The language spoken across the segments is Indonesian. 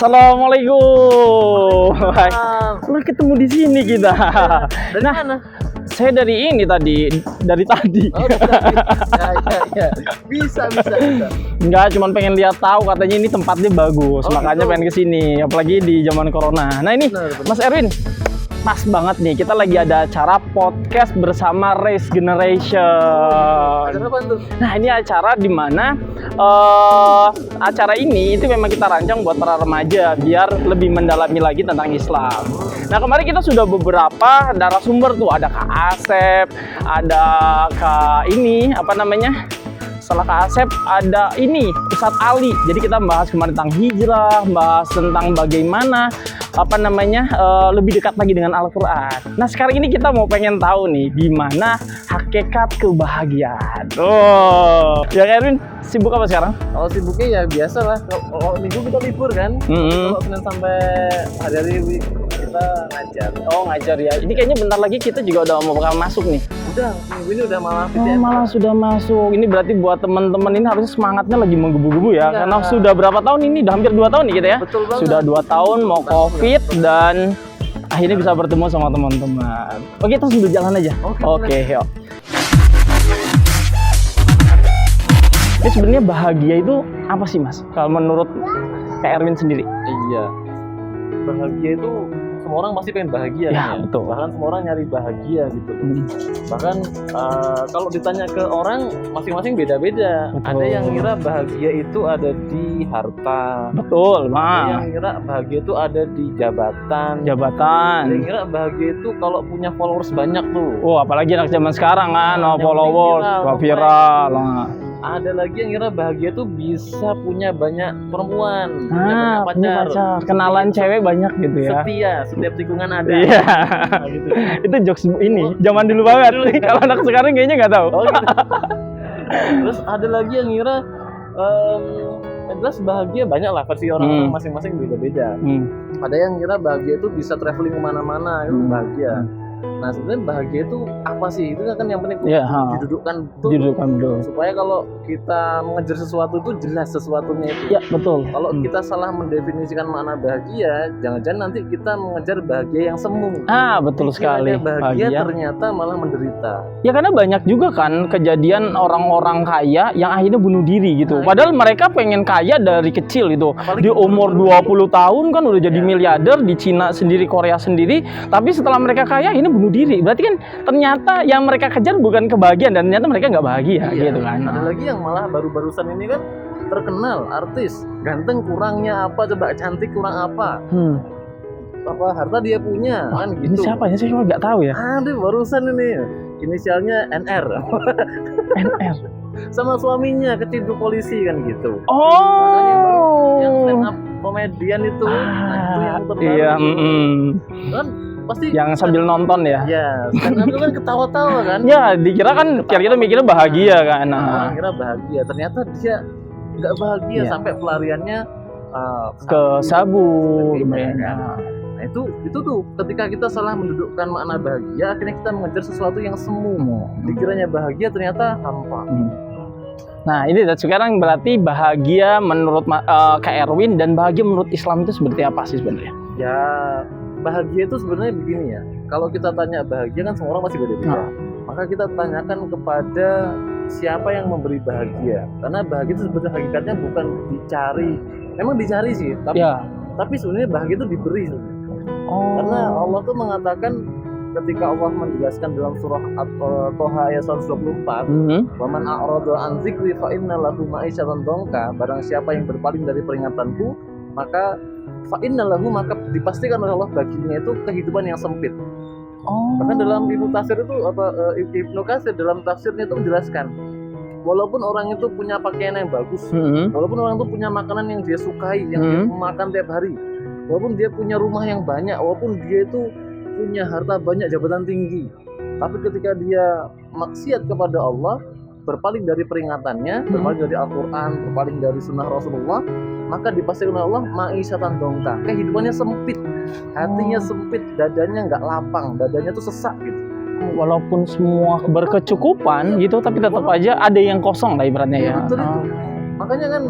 Assalamualaikum. Lu ketemu di sini kita. Dari mana? Saya dari tadi. Oh, ya. Bisa. Enggak, cuman pengen lihat tahu katanya ini tempatnya bagus, makanya pengen ke sini, apalagi di zaman corona. Nah, ini benar. Mas Erwin. Pas banget nih, kita lagi ada acara podcast bersama Race Generation. Acara apa tuh? Nah, ini acara di mana acara ini itu memang kita rancang buat para remaja biar lebih mendalami lagi tentang Islam. Nah, kemarin kita sudah beberapa narasumber tuh, ada Kak Asep, ada Kak setelah Kak Asep ada Ustadz Ali. Jadi kita bahas kemarin tentang hijrah, bahas tentang bagaimana lebih dekat lagi dengan Al-Quran. Nah, sekarang ini kita mau pengen tahu nih gimana hakikat kebahagiaan. Ya Erwin, sibuk apa sekarang? Kalau sibuknya ya biasa lah. Kalau minggu kita libur kan. Kalau Senin sampai hari-hari kita ngajar. Oh, ngajar ya. Ini kayaknya bentar lagi kita juga udah mau bakal masuk nih. Udah, minggu ini udah malah malah sudah masuk. Ini berarti buat teman-teman ini harusnya semangatnya lagi menggebu-gebu ya. Karena sudah berapa tahun ini? Udah hampir 2 tahun nih kita ya. Betul banget. Sudah 2 tahun mau COVID dan akhirnya bisa bertemu sama teman-teman. Oke, kita sambil jalan aja. Oke, yuk. Ini sebenarnya bahagia itu apa sih, Mas? Kalau menurut Kak Erwin sendiri? Iya. Bahagia itu semua orang pasti pengen bahagia ya, kan ya? Betul. Bahkan semua orang nyari bahagia gitu. Bahkan kalau ditanya ke orang masing-masing beda-beda. Ada yang ngira bahagia itu ada di harta. Betul, Ada yang ngira bahagia itu ada di jabatan. Ada yang ngira bahagia itu kalau punya followers banyak tuh. Oh, apalagi anak zaman sekarang kan, followers, viral. Ada lagi yang ngira bahagia tuh bisa punya banyak perempuan, punya pacar. Kenalan cewek banyak gitu ya. Setia, setiap tikungan ada. Iya. Gitu. Itu jokes ini zaman dulu banget. Kalau anak sekarang kayaknya nggak tahu. Gitu. Terus ada lagi yang ngira jelas bahagia banyak lah, versi orang masing-masing beda-beda. Ada yang ngira bahagia itu bisa traveling kemana-mana, itu bahagia. Nah, sebenarnya bahagia itu apa sih? Itu kan yang penting didudukkan betul. Supaya kalau kita mengejar sesuatu itu jelas sesuatunya itu. Ya, betul. Kalau kita salah mendefinisikan makna bahagia, jangan-jangan nanti kita mengejar bahagia yang semu. Betul sekali. Bahagia ternyata malah menderita. Ya, karena banyak juga kan kejadian orang-orang kaya yang akhirnya bunuh diri gitu. Padahal mereka pengen kaya dari kecil gitu. Apalagi di umur 20 tahun kan udah jadi miliarder di Cina sendiri, Korea sendiri. Tapi setelah mereka kaya ini bunuh diri. Berarti kan ternyata yang mereka kejar bukan kebahagiaan dan ternyata mereka nggak bahagia gitu kan. Ada lagi yang malah baru-barusan ini kan terkenal artis, ganteng kurangnya apa, coba cantik kurang apa. Apa harta dia punya kan gitu. Ini siapa ya? Saya nggak tahu ya. Aduh, barusan ini inisialnya NR. NR. Sama suaminya keciduk polisi kan gitu. Yang stand up komedian itu. Itu yang terbaru. Iya. Kan pasti yang sambil nonton ya. Ya, stand up itu kan ketawa-tawa kan. Ya, dikira kan kita mikirnya bahagia kan. Kira bahagia, ternyata dia nggak bahagia sampai pelariannya ke sabu. Nah, itu tuh ketika kita salah mendudukkan makna bahagia, akhirnya kita mengejar sesuatu yang semu. Dikiranya bahagia ternyata hampa. Nah, ini sekarang berarti bahagia menurut Kak Erwin dan bahagia menurut Islam itu seperti apa sih sebenarnya? Ya, bahagia itu sebenarnya begini ya. Kalau kita tanya bahagia kan semua orang pasti beda-beda. Maka kita tanyakan kepada siapa yang memberi bahagia. Karena bahagia itu sebenarnya hakikatnya bukan dicari. Memang dicari sih, tapi sebenarnya bahagia itu diberi sebenarnya. Karena Allah tuh mengatakan ketika Allah menjelaskan dalam surah At-Toha ayat 124, "Wa man a'rada an dzikri fa inna lahu ma'isyatan dhanka." Barang siapa yang berpaling dari peringatanku, maka maka dipastikan oleh Allah baginya itu kehidupan yang sempit. Bahkan dalam Ibnu Katsir itu Ibnu Katsir dalam tafsirnya itu menjelaskan, walaupun orang itu punya pakaian yang bagus, walaupun orang itu punya makanan yang dia sukai, yang dia makan tiap hari, walaupun dia punya rumah yang banyak, walaupun dia itu punya harta banyak, jabatan tinggi, tapi ketika dia maksiat kepada Allah, berpaling dari peringatannya, berpaling dari Al-Quran, berpaling dari sunnah Rasulullah, maka dipastikan oleh Allah ma'isyatan dongka, kehidupannya sempit, hatinya sempit, dadanya nggak lapang, dadanya tuh sesak gitu. Walaupun semua berkecukupan gitu, tapi tetap aja ada yang kosong lah ibaratnya ya. Betul itu. Makanya kan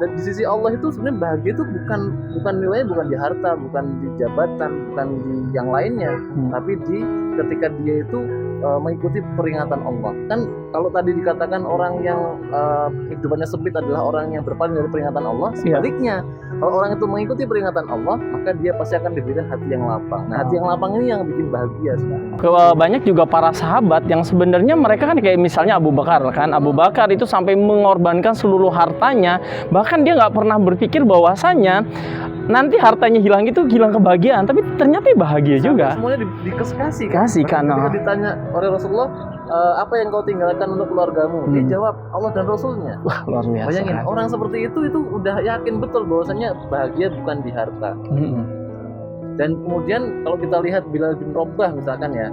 di sisi Allah itu sebenarnya bahagia itu bukan nilainya bukan di harta, bukan di jabatan, bukan di yang lainnya, tapi ketika dia itu mengikuti peringatan Allah. Kan kalau tadi dikatakan orang yang kehidupannya sempit adalah orang yang berpaling dari peringatan Allah, sebaliknya kalau orang itu mengikuti peringatan Allah, maka dia pasti akan diberikan hati yang lapang. Nah, hati yang lapang ini yang bikin bahagia sebenarnya. Banyak juga para sahabat yang sebenarnya mereka kan kayak misalnya Abu Bakar kan. Abu Bakar itu sampai mengorbankan seluruh hartanya, bahkan dia nggak pernah berpikir bahwasanya nanti hartanya hilang itu hilang kebahagiaan, tapi ternyata bahagia juga. Semuanya dikasih kan. Ketika ditanya oleh Rasulullah, apa yang kau tinggalkan untuk keluargamu? Dia jawab Allah dan Rasulnya. Wah, luar biasa. Bayangin orang seperti itu udah yakin betul bahwasanya bahagia bukan di harta. Dan kemudian kalau kita lihat Bilal bin Rabah misalkan ya,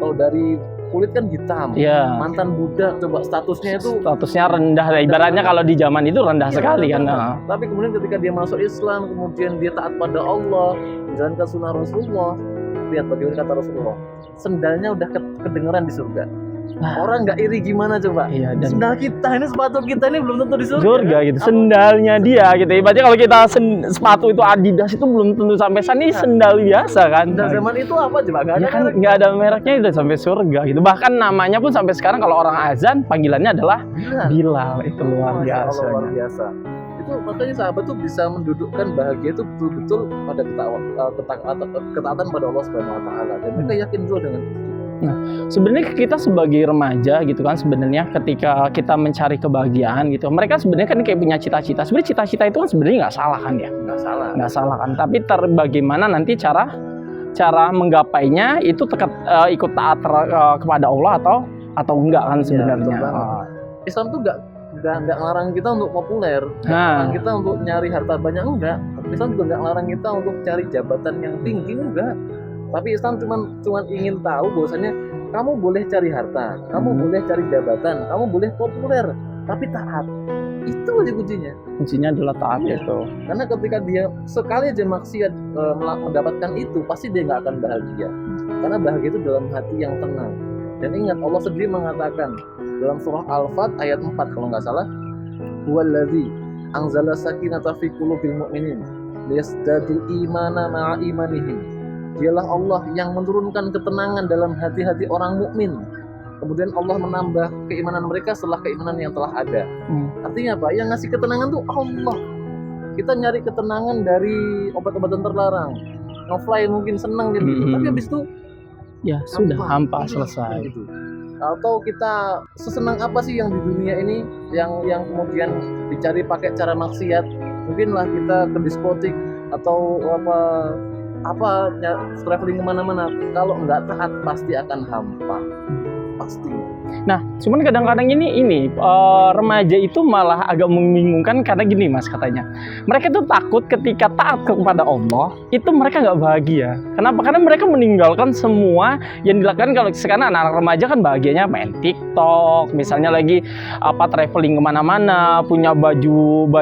kalau dari kulit kan hitam, mantan budak, coba statusnya rendah, ibaratnya kalau di zaman itu rendah sekali kan. Tapi kemudian ketika dia masuk Islam, kemudian dia taat pada Allah, menjalankan sunnah Rasulullah, lihat bagaimana kata Rasulullah, sendalnya udah kedengeran di surga. Orang nggak iri gimana coba? Sendal kita ini, sepatu kita ini belum tentu di surga gitu. Sendalnya dia gitu. Ibaratnya kalau kita sepatu itu Adidas itu belum tentu sampai sana, ini sendal biasa kan. Sendal zaman itu apa coba? Nggak ada mereknya udah sampai surga gitu. Bahkan namanya pun sampai sekarang kalau orang azan panggilannya adalah Bilal. Itu luar biasa. Luar biasa. Itu makanya sahabat tuh bisa mendudukkan bahagia itu betul-betul pada ketaatan pada Allah Subhanahu Wa Taala. Dan mereka yakin juga dengan itu. Nah, sebenarnya kita sebagai remaja gitu kan, sebenarnya ketika kita mencari kebahagiaan gitu, mereka sebenarnya kan kayak punya cita-cita. Sebenarnya cita-cita itu kan sebenarnya nggak salah kan ya? Nggak salah kan. Tapi bagaimana nanti cara menggapainya itu ikut taat kepada Allah atau enggak kan sebenarnya. Islam tuh nggak ngelarang kita untuk populer, ngelarang kita untuk nyari harta banyak, enggak. Islam juga nggak ngelarang kita untuk cari jabatan yang tinggi, enggak. Tapi Islam cuma ingin tahu bahwasanya kamu boleh cari harta, kamu boleh cari jabatan, kamu boleh populer, tapi taat. Itu aja kuncinya. Kuncinya adalah taat itu. Karena ketika dia sekali aja maksiat mendapatkan itu, pasti dia nggak akan bahagia. Karena bahagia itu dalam hati yang tenang. Dan ingat, Allah sendiri mengatakan dalam surah Al-Fat ayat 4 kalau nggak salah, huwallazi anzala sakinata fi qulubil mu'minin liyazdadu imana ma'a imanihim. Dialah Allah yang menurunkan ketenangan dalam hati-hati orang mukmin. Kemudian Allah menambah keimanan mereka setelah keimanan yang telah ada. Artinya apa? Yang ngasih ketenangan tuh Allah. Kita nyari ketenangan dari obat-obatan terlarang. Ngefly mungkin senang gitu, tapi habis itu ya sudah hampa selesai. Gitu. Atau kita sesenang apa sih yang di dunia ini yang kemudian dicari pakai cara maksiat? Mungkinlah kita ke diskotik atau traveling kemana-mana, kalau nggak taat pasti akan hampa, pasti. Nah, cuman kadang-kadang ini remaja itu malah agak membingungkan karena gini Mas, katanya mereka tuh takut ketika taat kepada Allah itu mereka nggak bahagia. Kenapa? Karena mereka meninggalkan semua yang dilakukan. Kalau sekarang anak-anak remaja kan bahagianya main TikTok, misalnya lagi traveling kemana-mana, punya baju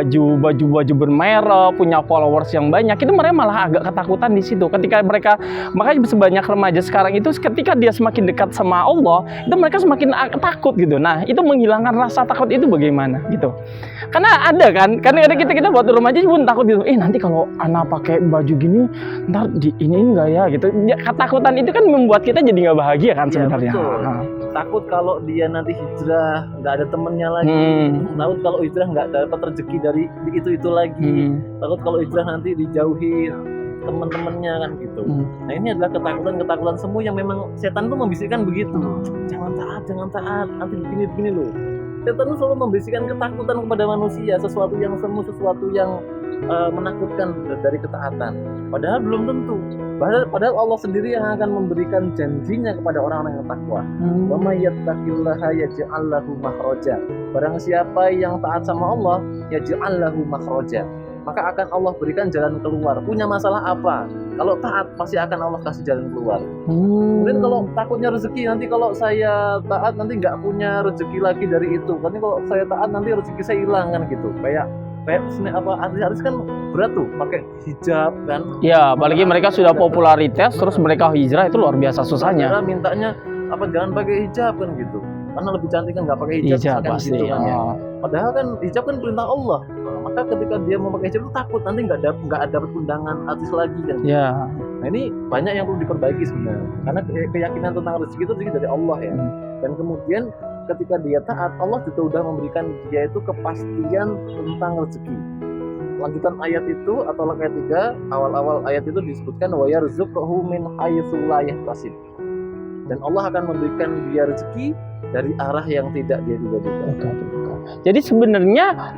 bermerek, punya followers yang banyak. Itu mereka malah agak ketakutan di situ. Ketika mereka, makanya sebanyak remaja sekarang itu ketika dia semakin dekat sama Allah, itu mereka semakin takut gitu. Nah, itu menghilangkan rasa takut itu bagaimana gitu. Karena ada kan, karena kita buat remaja pun takut gitu. Nanti kalau anak pakai baju gini, ntar diinin nggak ya gitu. Ketakutan itu kan membuat kita jadi nggak bahagia kan sebenarnya. Takut kalau dia nanti hijrah nggak ada temennya lagi. Takut kalau hijrah nggak dapat rezeki dari itu lagi. Takut kalau hijrah nanti dijauhi teman-temannya kan gitu. Nah, ini adalah ketakutan semu yang memang setan tuh membisikkan begitu. Jangan taat, nanti begini loh. Setan tuh selalu membisikkan ketakutan kepada manusia, sesuatu yang semu, sesuatu yang menakutkan dari ketaatan. Padahal belum tentu. Padahal Allah sendiri yang akan memberikan janjinya kepada orang-orang yang takwa. Wa may yattaqillaha yaj'al lahu makhraja. Barang siapa yang taat sama Allah, yaj'al lahu makhraja, maka akan Allah berikan jalan keluar. Punya masalah apa? Kalau taat pasti akan Allah kasih jalan keluar. Kemudian kalau takutnya rezeki, nanti kalau saya taat nanti nggak punya rezeki lagi dari itu. Nanti kalau saya taat nanti rezeki saya hilang kan gitu. Kayak artis kan berat tuh pakai hijab kan. Ya, apalagi mereka sudah popularitas terus mereka hijrah, itu luar biasa susahnya. Karena mintanya jangan pakai hijab kan gitu. Karena lebih cantik kan nggak pakai hijab pasti. Gitu, kan, ya. Padahal kan hijab kan perintah Allah. Maka ketika dia memakai hijab itu takut nanti nggak ada undangan artis lagi kan. Ya. Nah ini banyak yang perlu diperbaiki sebenarnya. Karena keyakinan tentang rezeki itu rezeki dari Allah ya. Dan kemudian ketika dia taat, Allah juga udah memberikan dia itu kepastian tentang rezeki. Lanjutan ayat itu atau ayat 3, awal-awal ayat itu disebutkan wa yarzuqhu min haitsu la yahtasib. Dan Allah akan memberikan dia rezeki dari arah yang tidak dia duga-duga. Jadi sebenarnya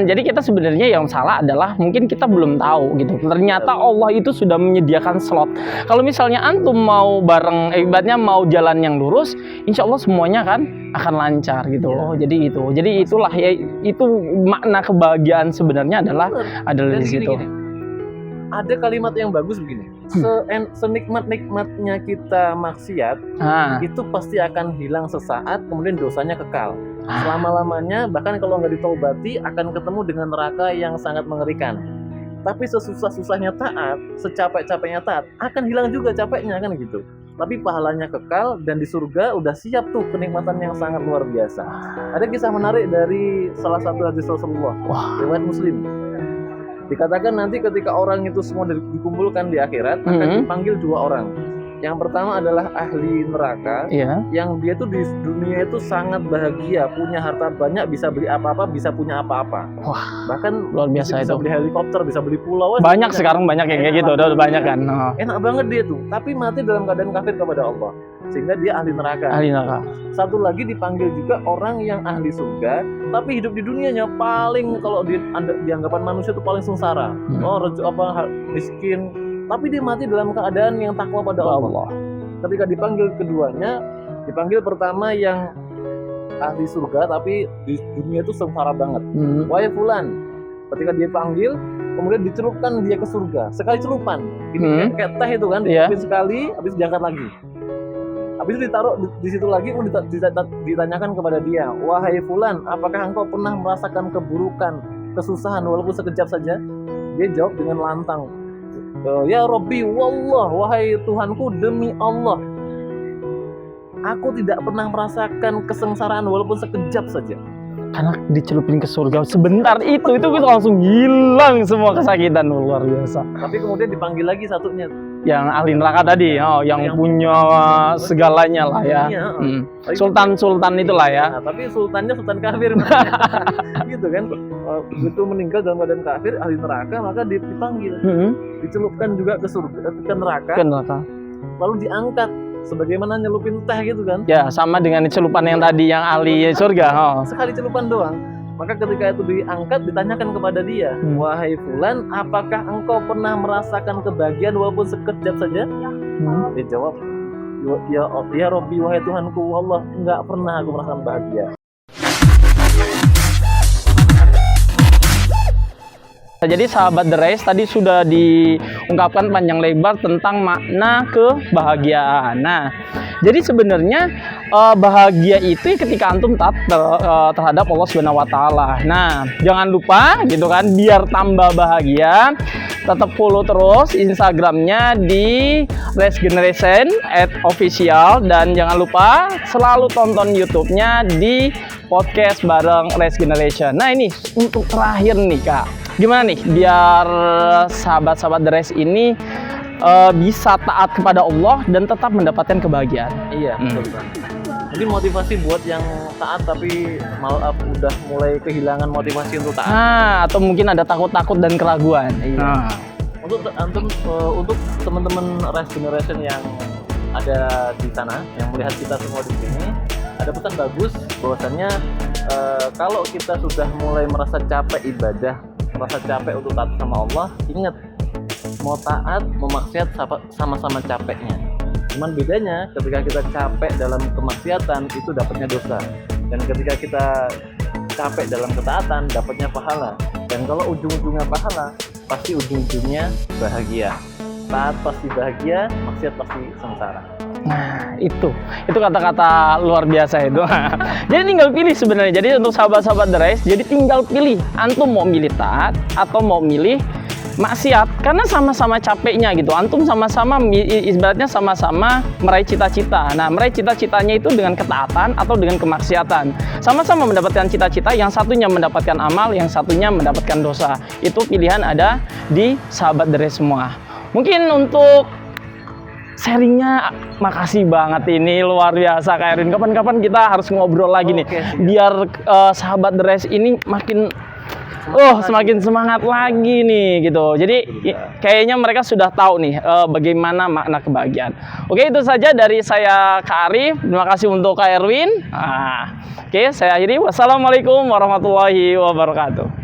jadi kita sebenarnya yang salah adalah mungkin kita belum tahu gitu. Ternyata Allah itu sudah menyediakan slot. Kalau misalnya antum mau bareng, ibaratnya mau jalan yang lurus, insya Allah semuanya kan akan lancar gitu. Jadi itulah ya, itu makna kebahagiaan sebenarnya adalah di situ. Ada kalimat yang bagus begini. Senikmat-nikmatnya kita maksiat, itu pasti akan hilang sesaat, kemudian dosanya kekal. Selama-lamanya, bahkan kalau nggak ditaubati, akan ketemu dengan neraka yang sangat mengerikan. Tapi sesusah-susahnya taat, secapek-capeknya taat, akan hilang juga capeknya kan gitu. Tapi pahalanya kekal dan di surga udah siap tuh kenikmatan yang sangat luar biasa. Ada kisah menarik dari salah satu hadis Rasulullah, riwayat Muslim. Dikatakan nanti ketika orang itu semua dikumpulkan di akhirat, akan dipanggil 2 orang. Yang pertama adalah ahli neraka, yang dia tuh di dunia itu sangat bahagia, punya harta banyak, bisa beli apa-apa, bisa punya apa-apa. Bahkan luar biasa bisa itu. beli helikopter, bisa beli pulau. Banyak sekarang banyak yang kayak gitu, udah banyak kan. Enak banget dia tuh, tapi mati dalam keadaan kafir kepada Allah, sehingga dia ahli neraka. Satu lagi dipanggil juga orang yang ahli surga, tapi hidup di dunianya paling kalau di anggapan manusia itu paling sengsara. Miskin. Tapi dia mati dalam keadaan yang takwa pada Allah. Ketika dipanggil keduanya, dipanggil pertama yang ahli surga tapi di dunia itu sengsara banget. Wahai fulan. Ketika dia panggil, kemudian dicelupkan dia ke surga. Sekali celupan. Ini kayak teh itu kan, dicelupin sekali, habis diangkat lagi. Habis itu ditaruh di situ lagi, ditanyakan kepada dia, wahai fulan, apakah engkau pernah merasakan keburukan, kesusahan walaupun sekejap saja? Dia jawab dengan lantang, ya Rabbi wallah, wahai Tuhanku demi Allah, aku tidak pernah merasakan kesengsaraan walaupun sekejap saja. Karena dicelupin ke surga sebentar itu langsung hilang semua kesakitan, luar biasa. Tapi kemudian dipanggil lagi satunya, yang ahli neraka tadi, yang punya segalanya lah ya. Sultan itulah ya. Nah, tapi sultannya sultan kafir. Gitu kan. Begitu meninggal dalam keadaan kafir, ahli neraka, maka dipanggil. Dicelupkan juga ke surga, ke neraka. Lalu diangkat sebagaimana nyelupin teh gitu kan. Ya, sama dengan celupan yang tadi yang ahli surga. Sekali celupan doang. Maka ketika itu diangkat, ditanyakan kepada dia, wahai fulan, apakah engkau pernah merasakan kebahagiaan walaupun sekejap saja? Dia jawab, ya Rabbi, wahai Tuhanku, Allah, enggak pernah aku merasakan bahagia. Jadi sahabat The Race tadi sudah diungkapkan panjang lebar tentang makna kebahagiaan. Nah, jadi sebenarnya bahagia itu ketika antum taat terhadap Allah Subhanahu wa taala. Nah, jangan lupa gitu kan, biar tambah bahagia, tetap follow terus Instagramnya di Race Generation @official, dan jangan lupa selalu tonton YouTube-nya di podcast bareng Race Generation. Nah, ini untuk terakhir nih Kak. Gimana nih biar sahabat-sahabat The Race ini bisa taat kepada Allah dan tetap mendapatkan kebahagiaan? Iya, betul. Jadi motivasi buat yang taat tapi udah mulai kehilangan motivasi untuk taat. Atau mungkin ada takut-takut dan keraguan. Iya. Untuk teman-teman Race Generation yang ada di sana, yang melihat kita semua di sini, ada pesan bagus bahwasannya kalau kita sudah mulai merasa capek ibadah, merasa capek untuk taat sama Allah, ingat, mau taat, mau maksiat sama-sama capeknya. Cuman bedanya ketika kita capek dalam kemaksiatan itu dapatnya dosa, dan ketika kita capek dalam ketaatan dapatnya pahala. Dan kalau ujung-ujungnya pahala, pasti ujung-ujungnya bahagia. Taat pasti bahagia, maksiat pasti sengsara. Nah, itu kata-kata luar biasa itu. Jadi tinggal pilih sebenarnya. Jadi untuk sahabat-sahabat The Race, jadi tinggal pilih. Antum mau milih taat atau mau milih maksiat karena sama-sama capeknya gitu. Antum sama-sama ibaratnya sama-sama meraih cita-cita. Nah, meraih cita-citanya itu dengan ketaatan atau dengan kemaksiatan. Sama-sama mendapatkan cita-cita, yang satunya mendapatkan amal, yang satunya mendapatkan dosa. Itu pilihan ada di sahabat The Race semua. Mungkin untuk sharingnya makasih banget, ini luar biasa Kak Erwin. Kapan-kapan kita harus ngobrol lagi nih, biar sahabat The Race ini makin semakin semangat lagi nih gitu. Jadi kayaknya mereka sudah tahu nih bagaimana makna kebahagiaan. Oke, itu saja dari saya Kak Arif. Terima kasih untuk Kak Erwin. Oke, saya akhiri. Wassalamualaikum warahmatullahi wabarakatuh.